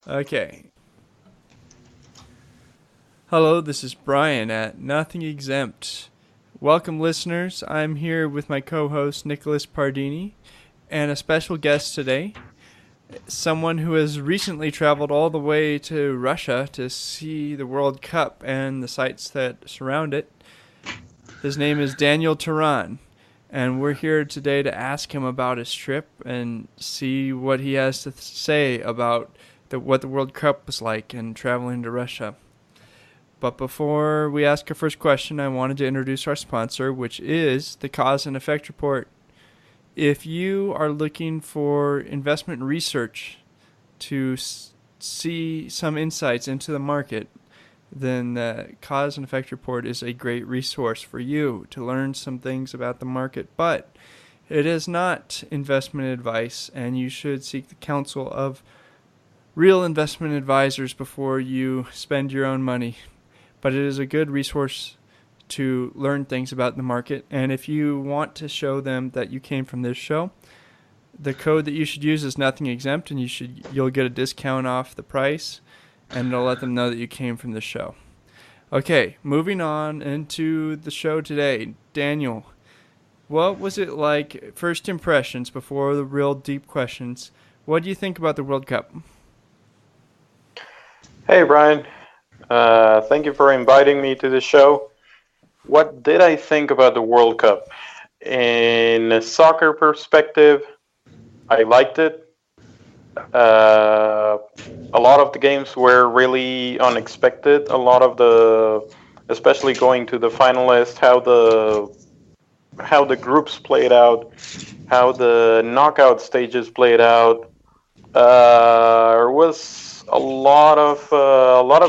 Okay. Hello, this is Brian at Nothing Exempt. Welcome, listeners. I'm here with my co host, Nicholas Pardini, and a special guest today, someone who has recently traveled all the way to Russia to see the World Cup and the sites that surround it. His name is Daniel Turan, and we're here today to ask him about his trip and see what he has to say about what the World Cup was like and traveling to Russia. But before we ask our first question, I wanted to introduce our sponsor, which is the Cause and Effect Report. If you are looking for investment research to see some insights into the market, then the Cause and Effect Report is a great resource for you to learn some things about the market. But it is not investment advice, and you should seek the counsel of real investment advisors before you spend your own money. But it is a good resource to learn things about the market. And if you want to show them that you came from this show, the code that you should use is Nothing Exempt, and you'll get a discount off the price, and it'll let them know that you came from the show. Okay, moving on into the show today. Daniel, what was it like, first impressions before the real deep questions? What do you think about the World Cup? Hey, Brian. Thank you for inviting me to the show. What did I think about the World Cup? In a soccer perspective, I liked it. Uh, a lot of the games were really unexpected. Especially going to the finalists, how the groups played out, how the knockout stages played out. There was a lot of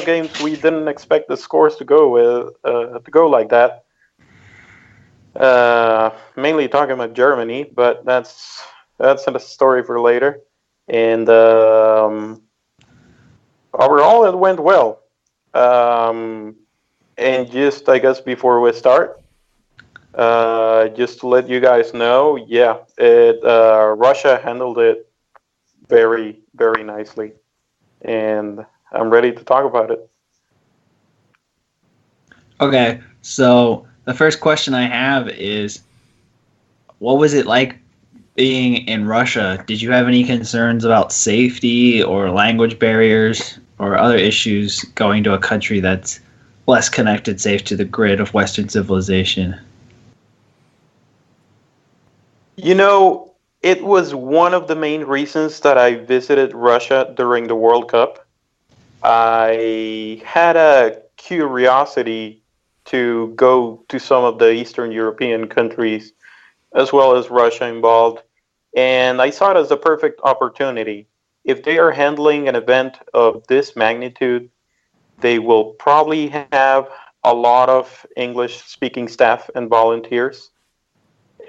games we didn't expect the scores to go like that. Mainly talking about Germany, but that's a story for later. And overall, it went well. Um, and just I guess before we start, just to let you guys know, yeah, it Russia handled it very very nicely, and I'm ready to talk about it. Okay, so the first question I have is, what was it like being in Russia? Did you have any concerns about safety or language barriers or other issues going to a country that's less connected, safe to the grid of Western civilization? You know, it was one of the main reasons that I visited Russia during the World Cup. I had a curiosity to go to some of the Eastern European countries as well as Russia involved, and I saw it as a perfect opportunity. If they are handling an event of this magnitude, they will probably have a lot of English speaking staff and volunteers,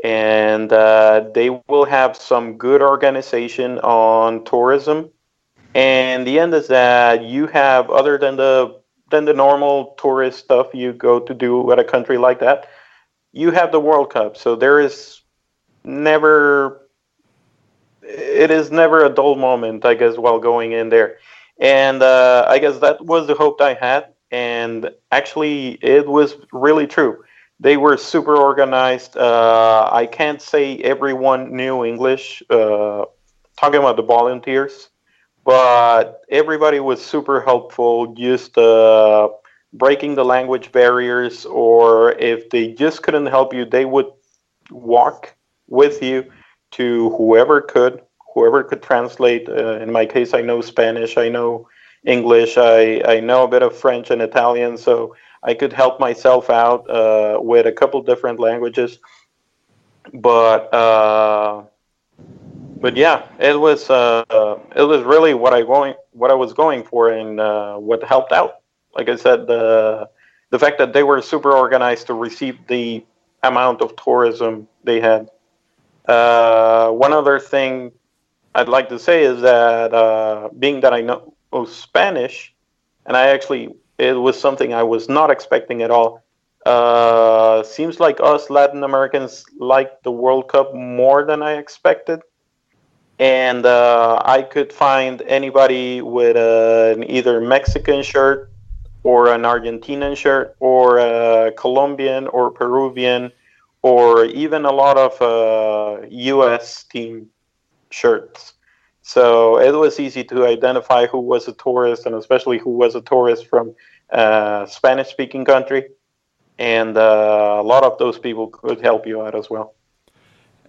and they will have some good organization on tourism. And the end is that you have, other than the normal tourist stuff you go to do at a country like that, you have the World Cup. So there is never it is never a dull moment, I guess, while going in there. And I guess that was the hope I had. And actually, it was really true. They were super organized. I can't say everyone knew English, talking about the volunteers, but everybody was super helpful, just breaking the language barriers, or if they just couldn't help you, they would walk with you to whoever could translate. In my case, I know Spanish, I know English, I know a bit of French and Italian, so I could help myself out with a couple different languages. But but yeah, it was really what I was going for, and what helped out. Like I said, the fact that they were super organized to receive the amount of tourism they had. One other thing I'd like to say is that, being that I know Spanish, and it was something I was not expecting at all. Seems like us Latin Americans like the World Cup more than I expected. and I could find anybody with an either Mexican shirt or an Argentinian shirt or a Colombian or Peruvian or even a lot of U.S. team shirts. So it was easy to identify who was a tourist and especially who was a tourist from a Spanish-speaking country. And a lot of those people could help you out as well.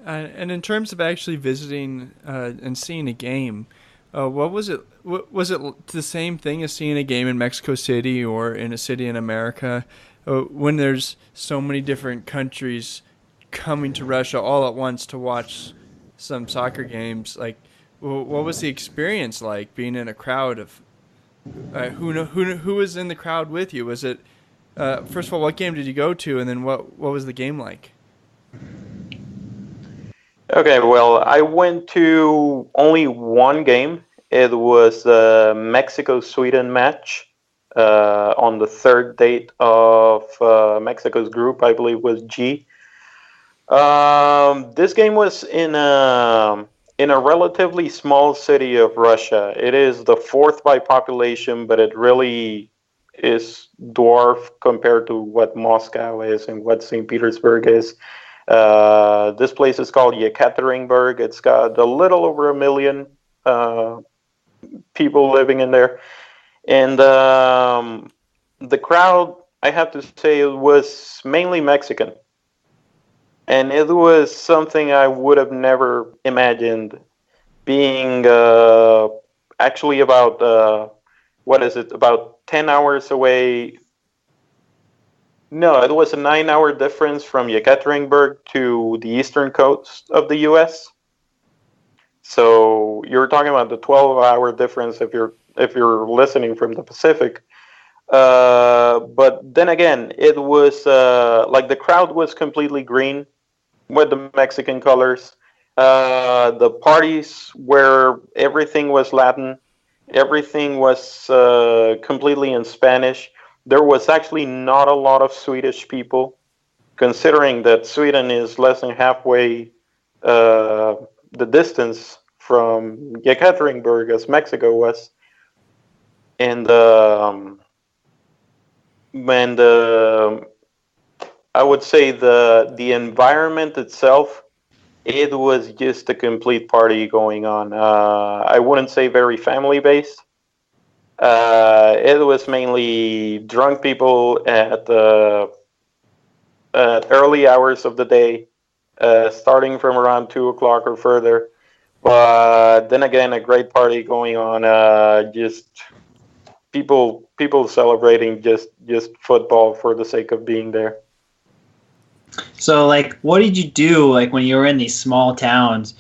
And in terms of actually visiting and seeing a game, what was it? Was it the same thing as seeing a game in Mexico City or in a city in America? When there's so many different countries coming to Russia all at once to watch some soccer games, like what was the experience like being in a crowd of who was in the crowd with you? Was it first of all, what game did you go to, and then what was the game like? Okay, well, I went to only one game. It was the Mexico-Sweden match on the third date of Mexico's group, I believe was G. This game was in a relatively small city of Russia. It is the fourth by population, but it really is dwarf compared to what Moscow is and what St. Petersburg is. This place is called Yekaterinburg. It's got a little over 1 million people living in there. And the crowd, I have to say, it was mainly Mexican. And it was something I would have never imagined being actually about, what is it, about 10 hours away. No, it was a 9-hour difference from Yekaterinburg to the eastern coast of the U.S. So you're talking about the 12-hour difference if you're listening from the Pacific. But then again, it was like the crowd was completely green with the Mexican colors. The parties where everything was Latin, everything was completely in Spanish. There was actually not a lot of Swedish people, considering that Sweden is less than halfway the distance from Yekaterinburg as Mexico was. And I would say the environment itself, it was just a complete party going on. I wouldn't say very family based. It was mainly drunk people at early hours of the day, starting from around 2 o'clock or further. But then again, a great party going on. Just people celebrating just football for the sake of being there. So, like, what did you do, like, when you were in these small towns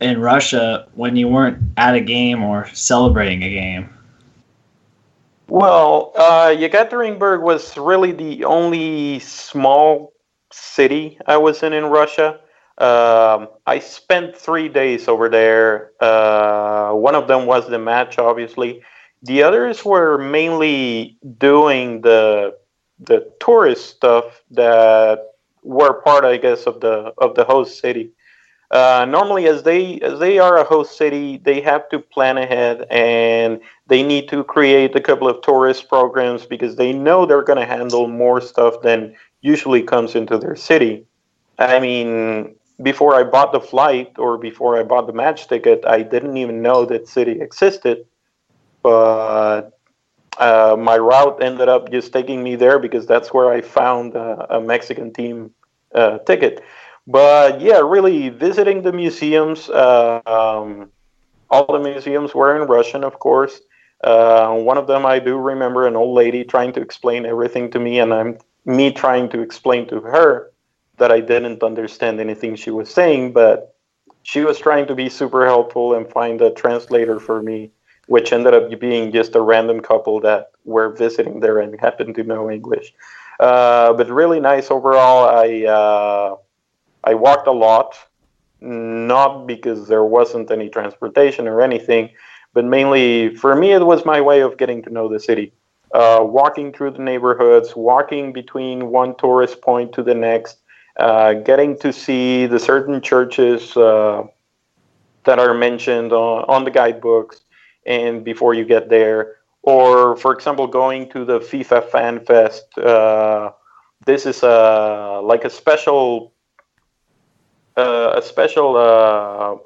in Russia when you weren't at a game or celebrating a game? Well, Yekaterinburg was really the only small city I was in Russia. I spent 3 days over there. One of them was the match, obviously. The others were mainly doing the tourist stuff that were part, I guess, of the host city. Normally, as they are a host city, they have to plan ahead and they need to create a couple of tourist programs because they know they're going to handle more stuff than usually comes into their city. I mean, before I bought the flight or before I bought the match ticket, I didn't even know that city existed. But my route ended up just taking me there because that's where I found a Mexican team ticket. But yeah, really visiting the museums. All the museums were in Russian, of course. One of them I do remember an old lady trying to explain everything to me, and me trying to explain to her that I didn't understand anything she was saying, but she was trying to be super helpful and find a translator for me, which ended up being just a random couple that were visiting there and happened to know English. But really nice overall. I walked a lot, not because there wasn't any transportation or anything, but mainly for me it was my way of getting to know the city. Walking through the neighborhoods, walking between one tourist point to the next, getting to see the certain churches that are mentioned on the guidebooks and before you get there. Or, for example, going to the FIFA Fan Fest. This is like a special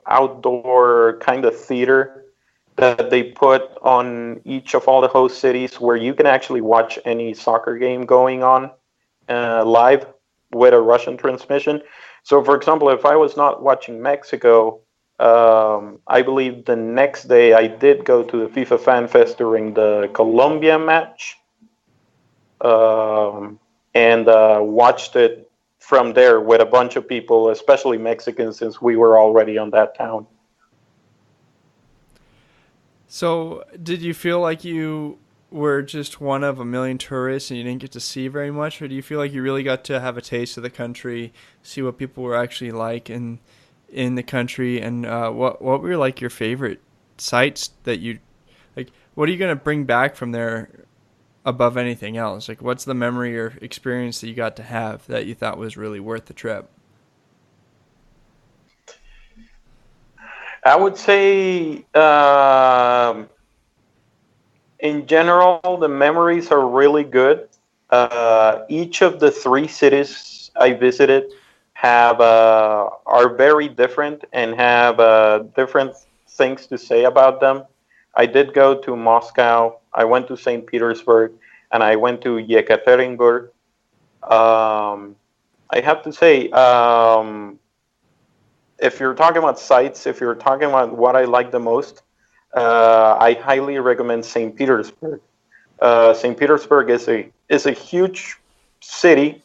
outdoor kind of theater that they put on each of all the host cities where you can actually watch any soccer game going on live with a Russian transmission. So, for example, if I was not watching Mexico, I believe the next day I did go to the FIFA Fan Fest during the Colombia match and watched it from there with a bunch of people, especially Mexicans, since we were already on that town. So, did you feel like you were just one of a million tourists and you didn't get to see very much, or do you feel like you really got to have a taste of the country, see what people were actually like in the country, and what were like your favorite sites that you like? What are you gonna bring back from there above anything else? Like, what's the memory or experience that you got to have that you thought was really worth the trip? I would say, in general, the memories are really good. Each of the three cities I visited have are very different and have different things to say about them. I did go to Moscow. I went to St. Petersburg, and I went to Yekaterinburg. I have to say, if you're talking about sites, if you're talking about what I like the most, I highly recommend St. Petersburg. St. Petersburg is a huge city,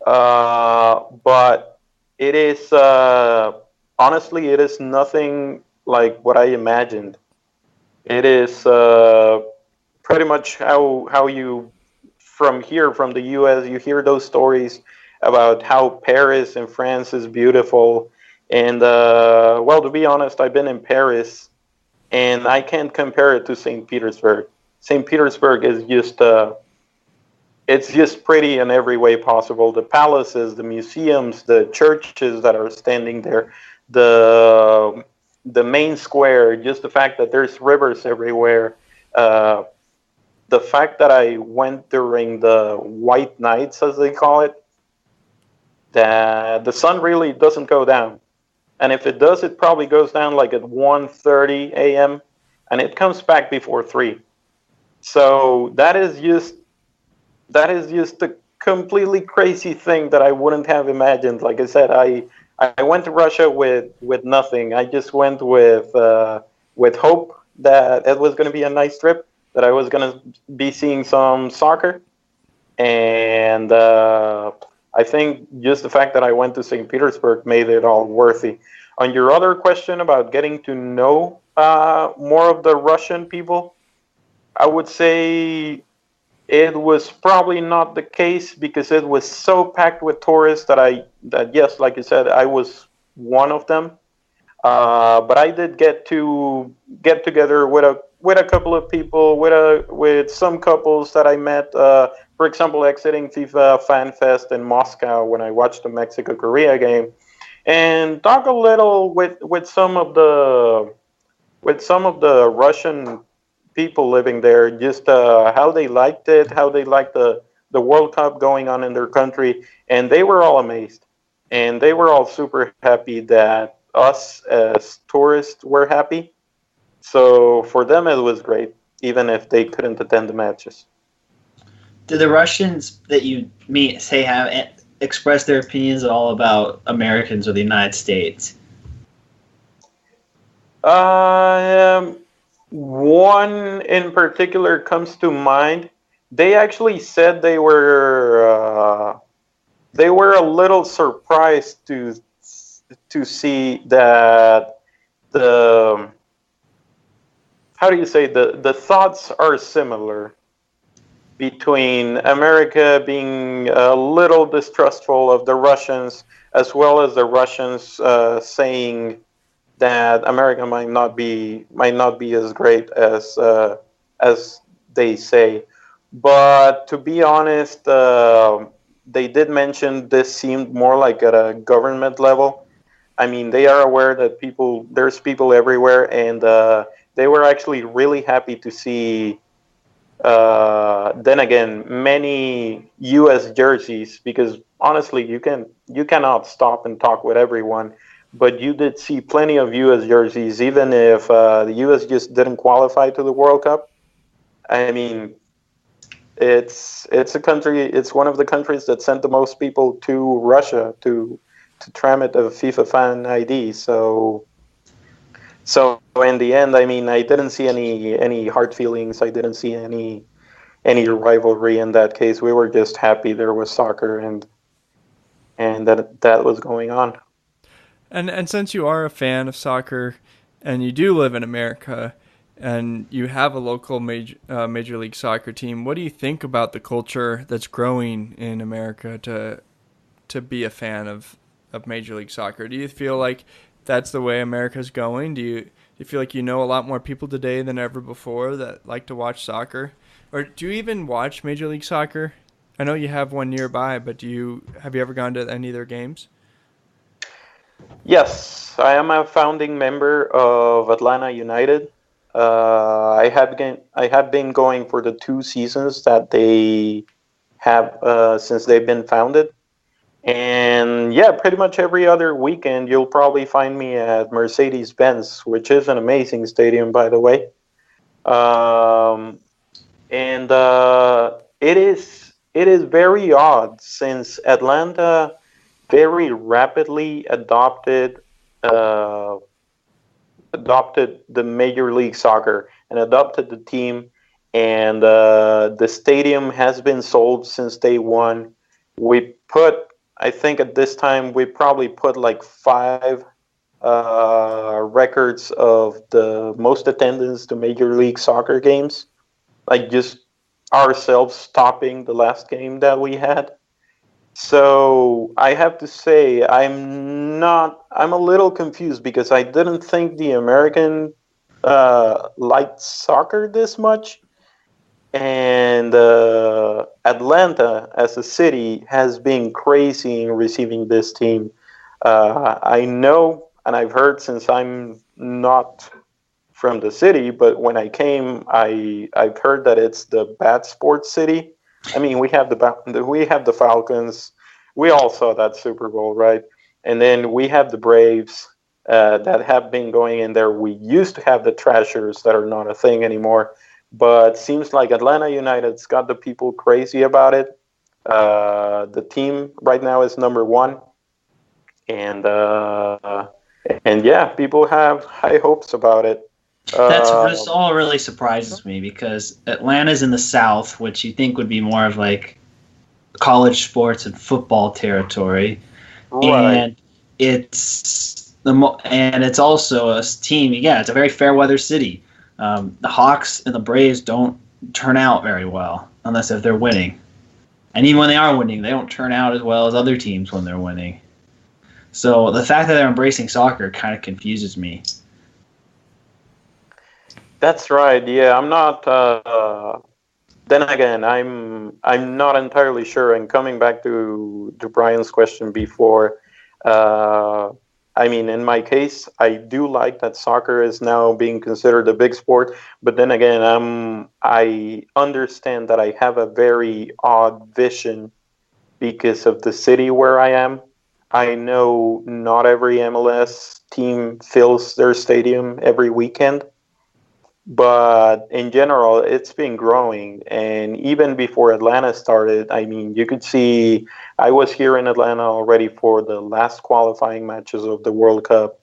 but it is honestly it is nothing like what I imagined. It is pretty much how you from here from the U.S. you hear those stories about how Paris in France is beautiful. And well, to be honest, I've been in Paris, and I can't compare it to St. Petersburg. St. Petersburg is just it's just pretty in every way possible. The palaces, the museums, the churches that are standing there, the main square, just the fact that there's rivers everywhere. The fact that I went during the white nights, as they call it, that the sun really doesn't go down. And if it does, it probably goes down like at 1:30 a.m. and it comes back before 3. So that is just a completely crazy thing that I wouldn't have imagined. Like I said, I went to Russia with nothing. I just went with hope that it was going to be a nice trip, that I was going to be seeing some soccer, and I think just the fact that I went to St. Petersburg made it all worthy. On your other question about getting to know more of the Russian people, I would say it was probably not the case because it was so packed with tourists that yes, like you said, I was one of them. But I did get together with a couple of people, with some couples that I met. For example, exiting FIFA Fan Fest in Moscow when I watched the Mexico Korea game, and talk a little with some of the Russian people living there, just how they liked it, how they liked the World Cup going on in their country, and they were all amazed, and they were all super happy that us as tourists were happy. So for them, it was great, even if they couldn't attend the matches. Do the Russians that you meet say have expressed their opinions at all about Americans or the United States? One in particular comes to mind. They actually said they were a little surprised to see that the how do you say the thoughts are similar between America being a little distrustful of the Russians, as well as the Russians saying that America might not be as great as they say. But to be honest, they did mention this seemed more like at a government level. I mean, they are aware that there's people everywhere, and they were actually really happy to see. Then again, many U.S. jerseys, because honestly, you cannot stop and talk with everyone. But you did see plenty of U.S. jerseys, even if the U.S. just didn't qualify to the World Cup. I mean, it's a country. It's one of the countries that sent the most people to Russia to tramit a FIFA fan ID. So in the end, I mean, I didn't see any hard feelings. I didn't see any rivalry in that case. We were just happy there was soccer and that was going on. And since you are a fan of soccer and you do live in America and you have a local major league soccer team, what do you think about the culture that's growing in America to be a fan of Major League Soccer? Do you feel like that's the way America's going? Do you feel like you know a lot more people today than ever before that like to watch soccer? Or do you even watch Major League Soccer? I know you have one nearby, but have you ever gone to any of their games? Yes, I am a founding member of Atlanta United. I have been going for the 2 seasons that they have since they've been founded. And yeah, pretty much every other weekend you'll probably find me at Mercedes-Benz, which is an amazing stadium, by the way. And it is very odd since Atlanta very rapidly adopted the Major League Soccer and adopted the team, and the stadium has been sold since day one. I think at this time we probably put like 5 records of the most attendance to Major League Soccer games, like just ourselves topping the last game that we had. So I have to say I'm a little confused because I didn't think the American liked soccer this much. And Atlanta, as a city, has been crazy in receiving this team. I know, and I've heard since I'm not from the city, but when I came, I've heard that it's the bad sports city. I mean, we have the Falcons. We all saw that Super Bowl, right? And then we have the Braves that have been going in there. We used to have the Trashers that are not a thing anymore. But seems like Atlanta United's got the people crazy about it. The team right now is number 1, and yeah, people have high hopes about it. This all really surprises me because Atlanta's in the South, which you think would be more of like college sports and football territory, right. And it's also a team. Yeah, it's a very fair weather city. The Hawks and the Braves don't turn out very well unless if they're winning. And even when they are winning, they don't turn out as well as other teams when they're winning. So the fact that they're embracing soccer kind of confuses me. That's right. Yeah, I'm not. Then again, I'm not entirely sure. And coming back to Brian's question before, I mean, in my case, I do like that soccer is now being considered a big sport. But then again, I understand that I have a very odd vision because of the city where I am. I know not every MLS team fills their stadium every weekend. But in general, it's been growing. And even before Atlanta started, I mean, you could see I was here in Atlanta already for the last qualifying matches of the World Cup.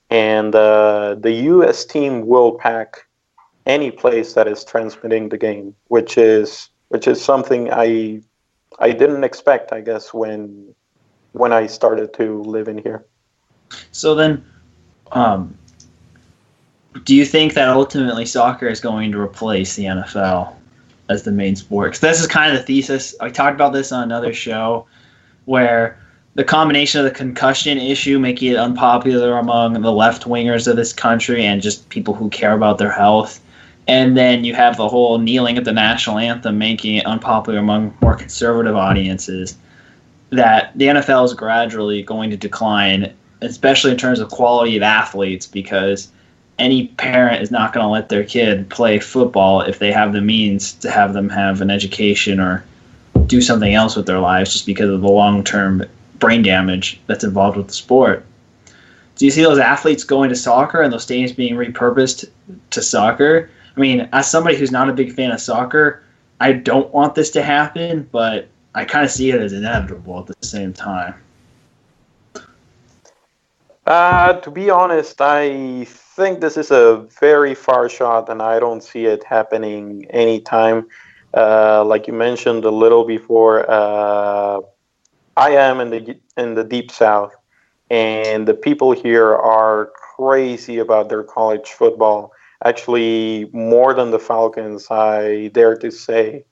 And the U.S. team will pack any place that is transmitting the game, which is something I didn't expect, I guess, when I started to live in here. So then, do you think that ultimately soccer is going to replace the NFL as the main sport? Because this is kind of the thesis. I talked about this on another show where the combination of the concussion issue making it unpopular among the left-wingers of this country and just people who care about their health. And then you have the whole kneeling at the national anthem making it unpopular among more conservative audiences, that the NFL is gradually going to decline especially in terms of quality of athletes, because any parent is not going to let their kid play football if they have the means to have them have an education or do something else with their lives just because of the long-term brain damage that's involved with the sport. Do you see those athletes going to soccer and those stadiums being repurposed to soccer? I mean, as somebody who's not a big fan of soccer, I don't want this to happen, but I kind of see it as inevitable at the same time. To be honest, I think this is a very far shot, and I don't see it happening anytime. Like you mentioned a little before, I am in the deep south, and the people here are crazy about their college football. Actually, more than the Falcons, I dare to say.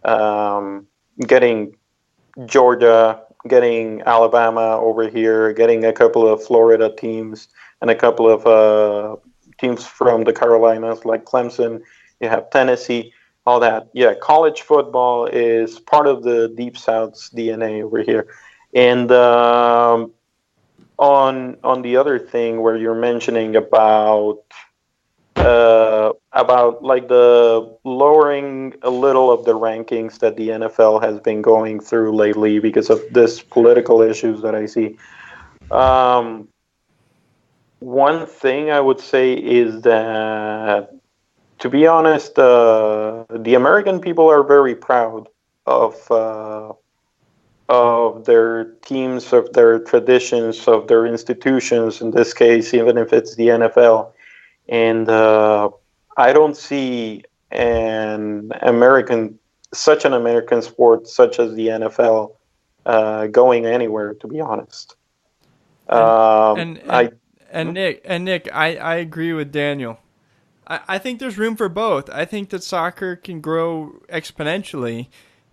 Getting Georgia, getting Alabama over here, getting a couple of Florida teams, and a couple of teams from the Carolinas like Clemson. You have Tennessee, all that. Yeah, college football is part of the Deep South's DNA over here. And on the other thing where you're mentioning about like the lowering a little of the rankings that the NFL has been going through lately because of this political issues that I see. One thing I would say is that, to be honest, the American people are very proud of their teams, of their traditions, of their institutions. In this case, even if it's the NFL. And I don't see such an American sport such as the NFL going anywhere, to be honest. Nick, I agree with Daniel. I think there's room for both. I think that soccer can grow exponentially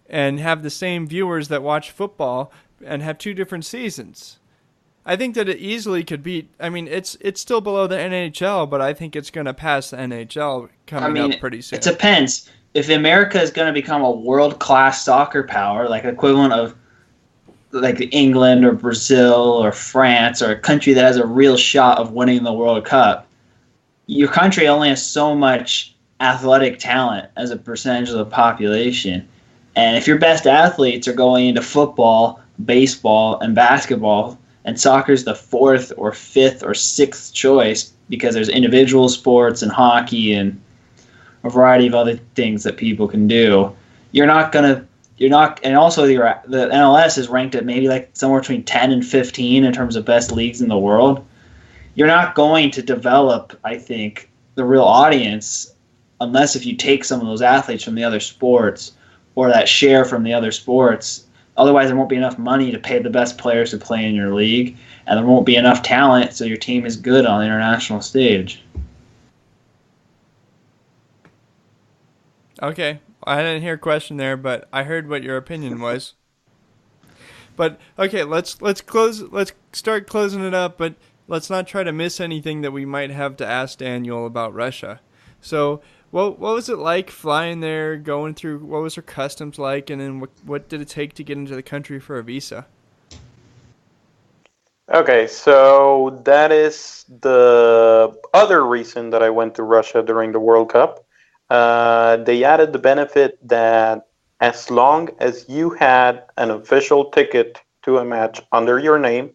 and have the same viewers that watch football and have two different seasons. I think that it easily could beat. I mean, it's still below the NHL, but I think it's going to pass the NHL coming up pretty soon. It depends. If America is going to become a world-class soccer power, like equivalent of like England or Brazil or France or a country that has a real shot of winning the World Cup, your country only has so much athletic talent as a percentage of the population. And if your best athletes are going into football, baseball, and basketball, and soccer's the fourth or fifth or sixth choice because there's individual sports and hockey and a variety of other things that people can do, and also the MLS is ranked at maybe like somewhere between 10 and 15 in terms of best leagues in the world. You're not going to develop, I think, the real audience unless if you take some of those athletes from the other sports or that share from the other sports. Otherwise, there won't be enough money to pay the best players to play in your league, and there won't be enough talent so your team is good on the international stage. Okay, I didn't hear a question there, but I heard what your opinion was. But okay, let's start closing it up, but let's not try to miss anything that we might have to ask Daniel about Russia. So, what was it like flying there, going through, what was her customs like, and then what did it take to get into the country for a visa? Okay, so that is the other reason that I went to Russia during the World Cup. They added the benefit that as long as you had an official ticket to a match under your name,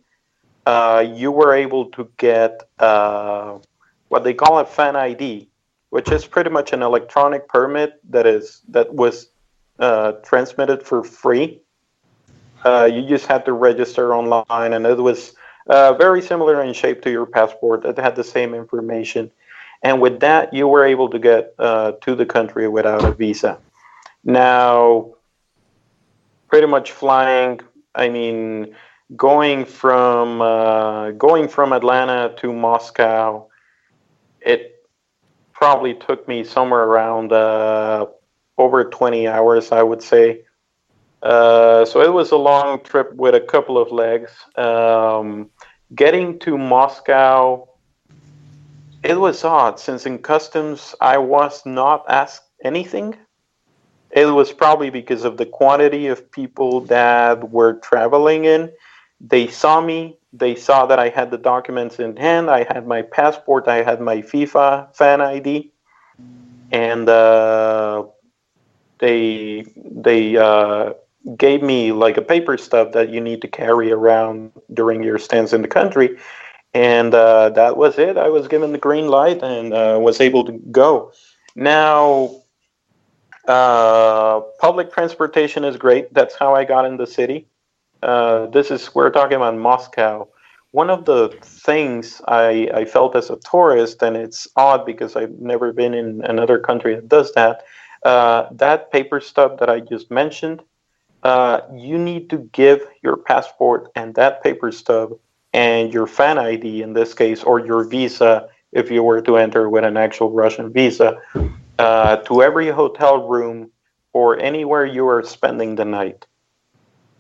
you were able to get what they call a fan ID, which is pretty much an electronic permit that was transmitted for free. You just had to register online, and it was very similar in shape to your passport. It had the same information. And with that, you were able to get to the country without a visa. Now, pretty much flying, I mean, going from Atlanta to Moscow, it probably took me somewhere around over 20 hours, I would say. So it was a long trip with a couple of legs. Getting to Moscow, it was odd, since in customs I was not asked anything. It was probably because of the quantity of people that were traveling in. They saw me, they saw that I had the documents in hand. I had my passport. I had my FIFA fan ID, and they gave me like a paper stub that you need to carry around during your stance in the country, and that was it. I was given the green light and was able to go. Now, public transportation is great. That's how I got in the city. We're talking about Moscow. One of the things I felt as a tourist, and it's odd because I've never been in another country that does that, that paper stub that I just mentioned, you need to give your passport and that paper stub and your fan ID in this case, or your visa if you were to enter with an actual Russian visa, to every hotel room or anywhere you are spending the night.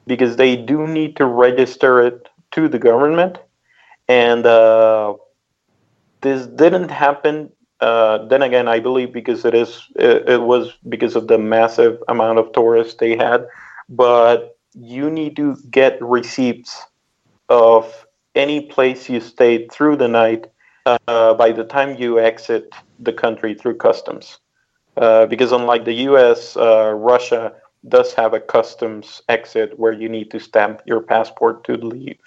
Because they do need to register it to the government. And this didn't happen. Then again, I believe because it was because of the massive amount of tourists they had. But you need to get receipts of any place you stayed through the night by the time you exit the country through customs. Because unlike the U.S., Russia does have a customs exit where you need to stamp your passport to leave.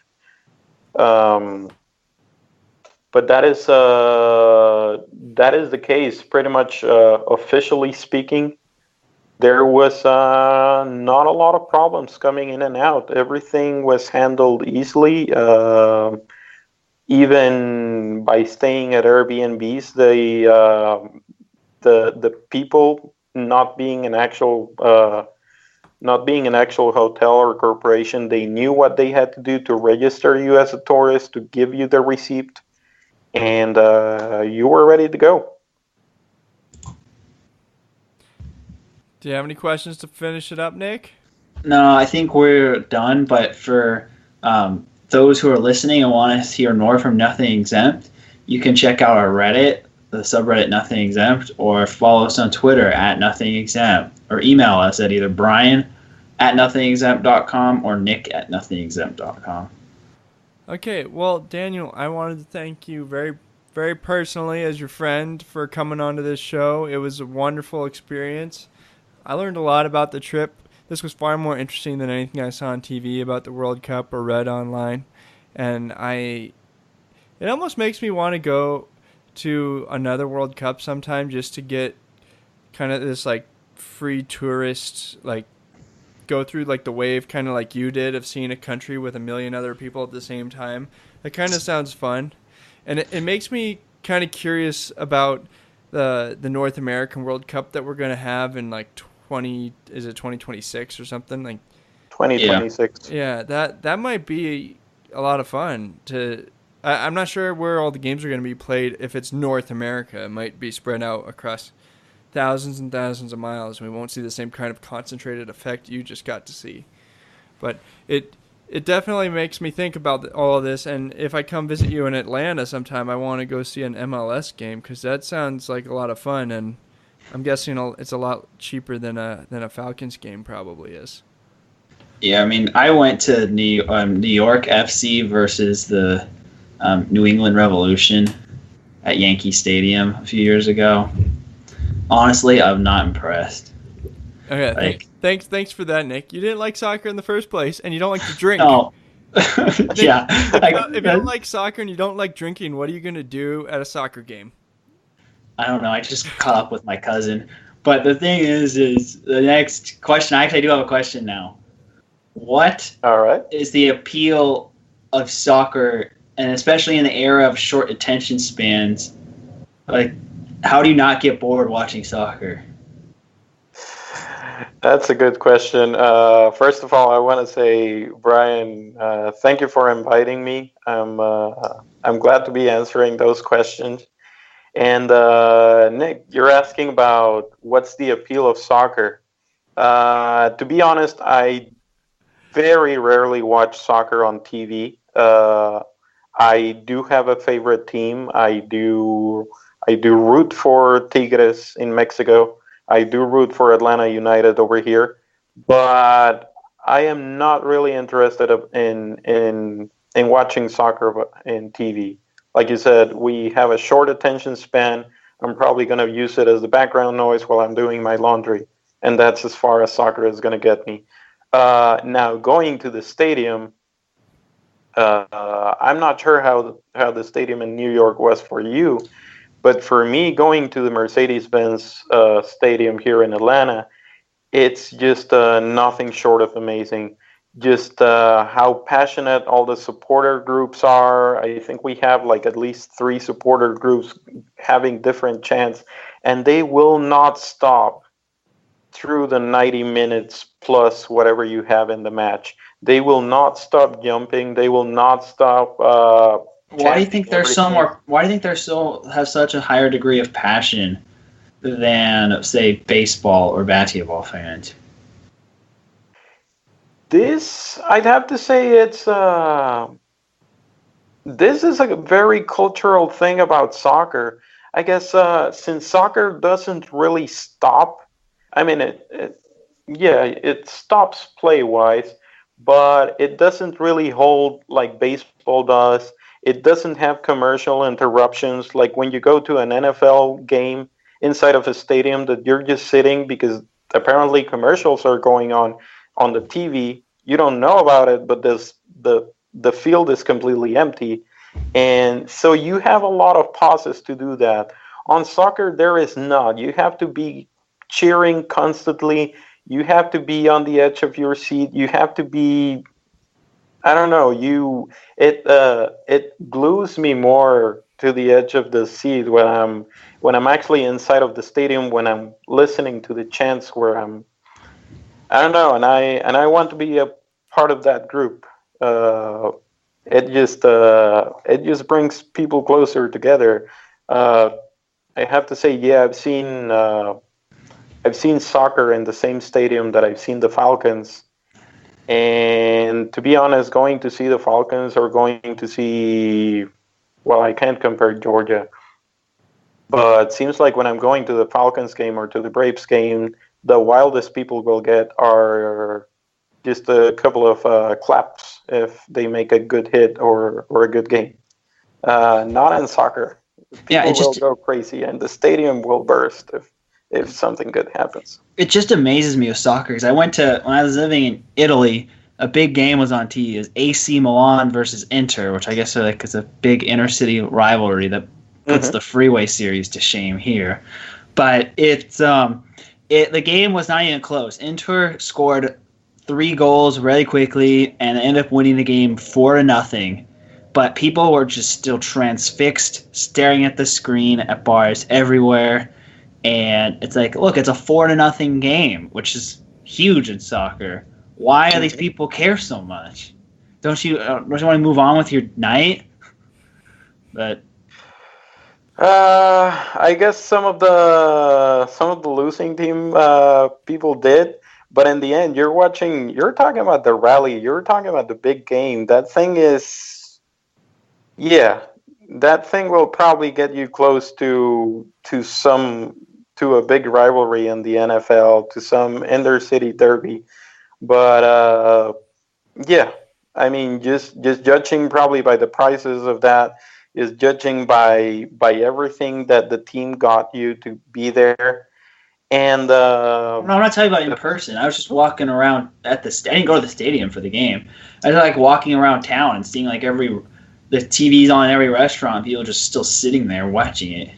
But that is the case, pretty much officially speaking. There was not a lot of problems coming in and out. Everything was handled easily. Even by staying at Airbnbs, the people not being an actual hotel or corporation, they knew what they had to do to register you as a tourist, to give you the receipt, and you were ready to go. Do you have any questions to finish it up, Nick? No, I think we're done. But for those who are listening and want to hear more from Nothing Exempt, you can check out our Reddit, the subreddit Nothing Exempt, or follow us on Twitter at Nothing Exempt, or email us at either brian@nothingexempt.com or nick@nothingexempt.com. Okay, well, Daniel, I wanted to thank you very, very personally as your friend for coming onto this show. It was a wonderful experience. I learned a lot about the trip. This was far more interesting than anything I saw on TV about the World Cup or read online. And it almost makes me want to go to another World Cup sometime just to get kind of this like free tourist, like go through like the wave kind of like you did of seeing a country with a million other people at the same time. That kind of sounds fun. And it makes me kind of curious about the North American World Cup that we're going to have in like 2026 or something, like 2026. Yeah, that might be a lot of fun. I'm not sure where all the games are going to be played. If it's North America, it might be spread out across thousands and thousands of miles, and we won't see the same kind of concentrated effect you just got to see. But it definitely makes me think about all of this, and if I come visit you in Atlanta sometime, I want to go see an MLS game, because that sounds like a lot of fun, and I'm guessing it's a lot cheaper than a Falcons game probably is. Yeah, I mean, I went to New York FC versus the New England Revolution at Yankee Stadium a few years ago. Honestly, I'm not impressed. Okay, thanks for that, Nick. You didn't like soccer in the first place, and you don't like to drink. No. Yeah. If you don't like soccer and you don't like drinking, what are you going to do at a soccer game? I don't know. I just caught up with my cousin. But the thing is the next question, I do have a question now. What is the appeal of soccer, and especially in the era of short attention spans? Like, how do you not get bored watching soccer? That's a good question. First of all, I want to say, Brian, thank you for inviting me. I'm glad to be answering those questions. And Nick, you're asking about what's the appeal of soccer. To be honest, I very rarely watch soccer on TV. I do have a favorite team. I do root for Tigres in Mexico. I do root for Atlanta United over here, but I am not really interested in in watching soccer in TV. Like you said, we have a short attention span. I'm probably going to use it as the background noise while I'm doing my laundry, and that's as far as soccer is going to get me. Now, going to the stadium, I'm not sure how the stadium in New York was for you, but for me, going to the Mercedes-Benz Stadium here in Atlanta, it's just nothing short of amazing. Just how passionate all the supporter groups are. I think we have like at least 3 supporter groups having different chants, and they will not stop through the 90 minutes plus whatever you have in the match. They will not stop jumping. They will not stop. Why do you think they're so more? Why do you think they're so have such a higher degree of passion than, say, baseball or basketball fans? This, I'd have to say, this is a very cultural thing about soccer. I guess since soccer doesn't really stop. I mean, it stops play wise, but it doesn't really hold like baseball does. It doesn't have commercial interruptions. Like when you go to an NFL game inside of a stadium, that you're just sitting because apparently commercials are going on the TV. You don't know about it, but the field is completely empty, and so you have a lot of pauses to do that. On soccer, there is not. You have to be cheering constantly. You have to be on the edge of your seat. You have to be, I don't know, it glues me more to the edge of the seat when I'm actually inside of the stadium, when I'm listening to the chants, where I don't know, and I want to be a part of that group. It just brings people closer together. I have to say, yeah, I've seen soccer in the same stadium that I've seen the Falcons. And to be honest, going to see the Falcons or going to see, well, I can't compare Georgia, but it seems like when I'm going to the Falcons game or to the Braves game, the wildest people will get are just a couple of claps if they make a good hit or a good game. Not in soccer. People will go crazy and the stadium will burst if something good happens. It just amazes me with soccer because when I was living in Italy, a big game was on TV. It was AC Milan versus Inter, which I guess is a big inter-city rivalry that puts the Freeway series to shame here. But the game was not even close. Inter scored 3 goals really quickly and ended up winning the game 4-0. But people were just still transfixed, staring at the screen at bars everywhere. And it's like, look, it's a 4-0 game, which is huge in soccer. Why do these people care so much? Don't you want to move on with your night? But I guess some of the losing team people did, but in the end, you're talking about the rally, you're talking about the big game. That thing is, yeah, that thing will probably get you close to a big rivalry in the NFL, to some inter-city derby. But yeah, I mean, just judging probably by the prices of that, is judging by everything that the team got you to be there. And no, I'm not talking about in person. I was just walking around at I didn't go to the stadium for the game. I was like walking around town and seeing like the TVs on in every restaurant, people just still sitting there watching it.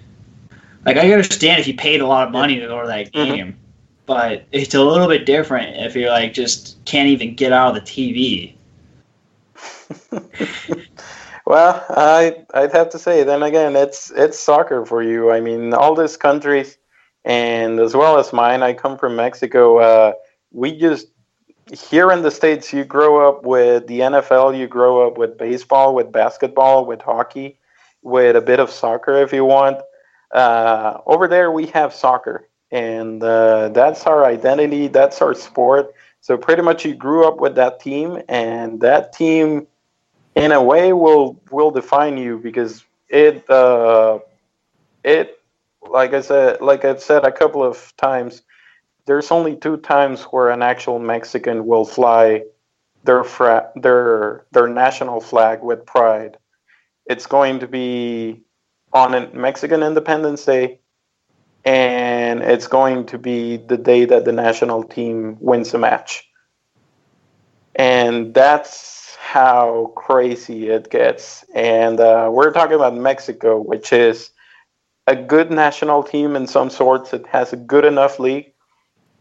Like, I understand if you paid a lot of money to go to that game, but it's a little bit different if you're like just can't even get out of the TV. Well, I'd have to say, then again, it's soccer for you. I mean, all these countries, and as well as mine, I come from Mexico. We just, here in the States, you grow up with the NFL, you grow up with baseball, with basketball, with hockey, with a bit of soccer if you want. Over there, we have soccer, and that's our identity, that's our sport. So pretty much you grew up with that team, and that team, in a way, will define you, because it like I've said a couple of times, there's only 2 times where an actual Mexican will fly their national flag with pride. It's going to be on a Mexican Independence Day, and it's going to be the day that the national team wins a match. And that's how crazy it gets. And we're talking about Mexico, which is a good national team in some sorts. It has a good enough league,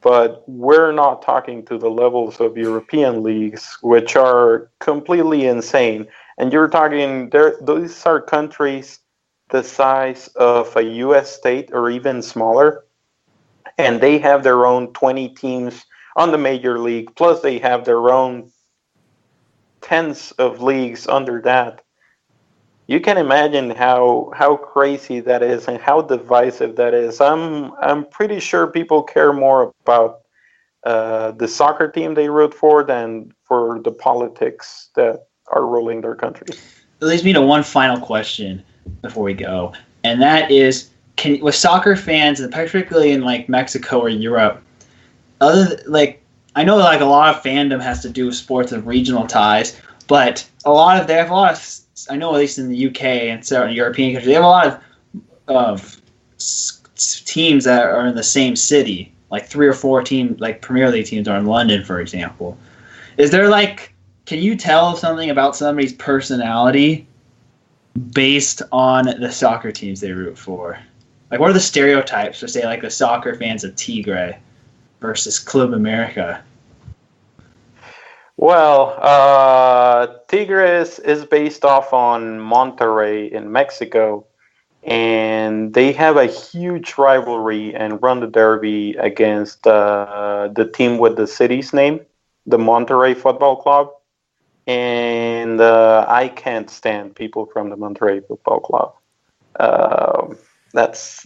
but we're not talking to the levels of European leagues, which are completely insane. And you're talking these are countries the size of a U.S. state or even smaller, and they have their own 20 teams on the major league. Plus, they have their own tens of leagues under that. You can imagine how crazy that is and how divisive that is. I'm pretty sure people care more about the soccer team they root for than for the politics that are ruling their country. It leads me to one final question before we go, and that is, with soccer fans, and particularly in like Mexico or Europe, I know like a lot of fandom has to do with sports and regional ties, but they have a lot of, I know at least in the UK and certain European countries, they have a lot of teams that are in the same city. Like 3 or 4 teams, like Premier League teams, are in London, for example. Is there can you tell something about somebody's personality based on the soccer teams they root for? Like, what are the stereotypes for, say, like the soccer fans of Tigre versus Club America? Well, Tigres is based off on Monterrey in Mexico, and they have a huge rivalry and run the derby against the team with the city's name, the Monterrey Football Club. And I can't stand people from the Monterrey Football Club. That's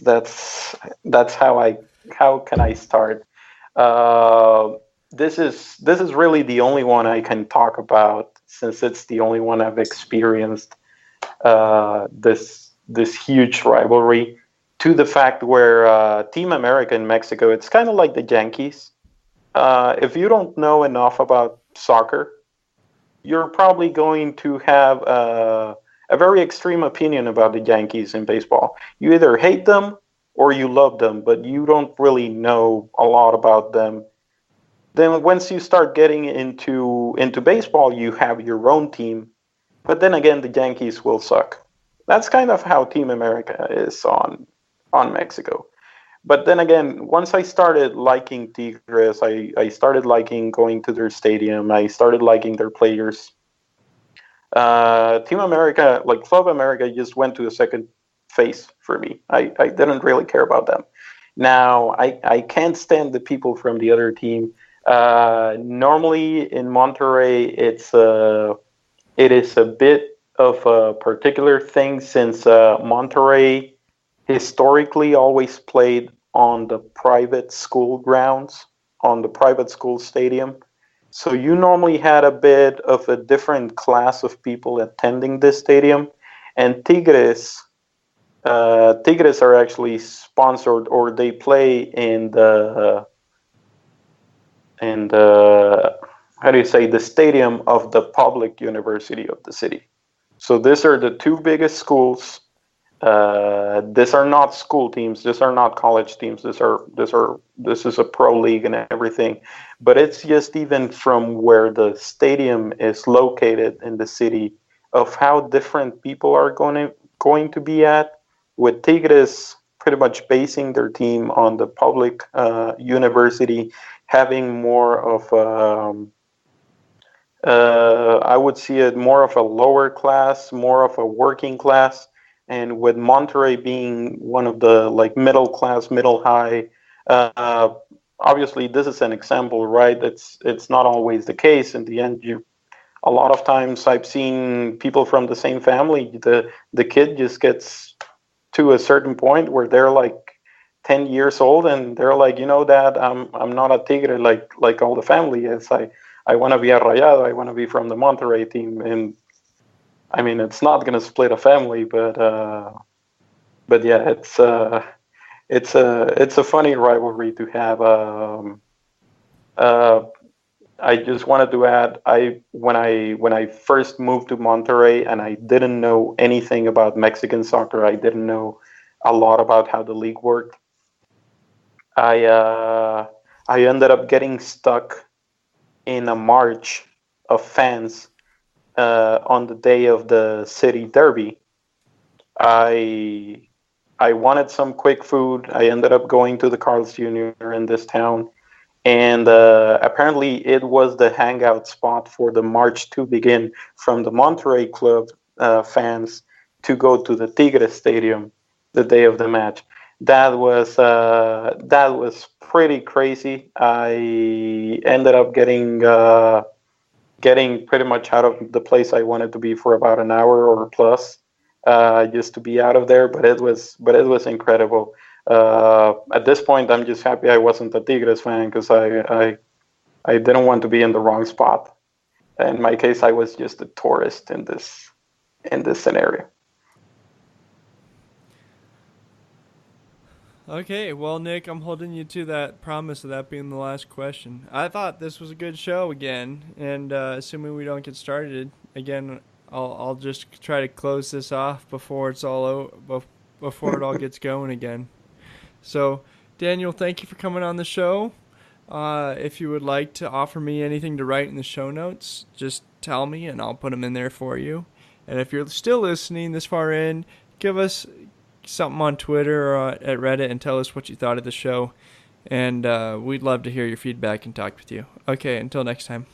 how can I start? This is really the only one I can talk about, since it's the only one I've experienced this huge rivalry, to the fact where Team America in Mexico, it's kind of like the Yankees. If you don't know enough about soccer, you're probably going to have a very extreme opinion about the Yankees in baseball. You either hate them or you love them, but you don't really know a lot about them. Then once you start getting into baseball, you have your own team. But then again, the Yankees will suck. That's kind of how Team America is on Mexico. But then again, once I started liking Tigres, I started liking going to their stadium. I started liking their players. Team America, like Club America, just went to a second phase for me. I didn't really care about them. Now, I can't stand the people from the other team. Normally in Monterrey, it is a bit of a particular thing, since Monterrey historically always played on the private school grounds, on the private school stadium. So you normally had a bit of a different class of people attending this stadium. And Tigres are actually sponsored, or they play in the how do you say, the stadium of the public university of the city. So these are the two biggest schools. These are not school teams. These are not college teams. This is a pro league and everything. But it's just even from where the stadium is located in the city, of how different people are going to be at. With Tigres pretty much basing their team on the public university, having more of I would see it more of a lower class, more of a working class. And with Monterrey being one of the like middle class, middle high, obviously this is an example, right? It's not always the case. In the end, a lot of times I've seen people from the same family. The kid just gets to a certain point where they're like 10 years old, and they're like, Dad, I'm not a Tigre like all the family is. I want to be a Rayado. I want to be from the Monterrey team. And I mean, it's not going to split a family, but yeah, it's a funny rivalry to have. I just wanted to add, when I first moved to Monterrey and I didn't know anything about Mexican soccer, I didn't know a lot about how the league worked. I uh, I ended up getting stuck in a march of fans on the day of the city derby. I I wanted some quick food. I ended up going to the Carl's Jr. in this town, and apparently it was the hangout spot for the march to begin from the Monterrey club fans to go to the Tigres Stadium the day of the match. That was pretty crazy. I ended up getting pretty much out of the place I wanted to be for about an hour or plus, just to be out of there. But it was incredible. At this point, I'm just happy I wasn't a Tigres fan because I didn't want to be in the wrong spot. In my case, I was just a tourist in this scenario. Okay, well, Nick, I'm holding you to that promise of that being the last question. I thought this was a good show again, and assuming we don't get started again, I'll just try to close this off before it's all before it all gets going again. So, Daniel, thank you for coming on the show. If you would like to offer me anything to write in the show notes, just tell me and I'll put them in there for you. And if you're still listening this far in, give us something on Twitter or at Reddit and tell us what you thought of the show. And we'd love to hear your feedback and talk with you. Okay, until next time.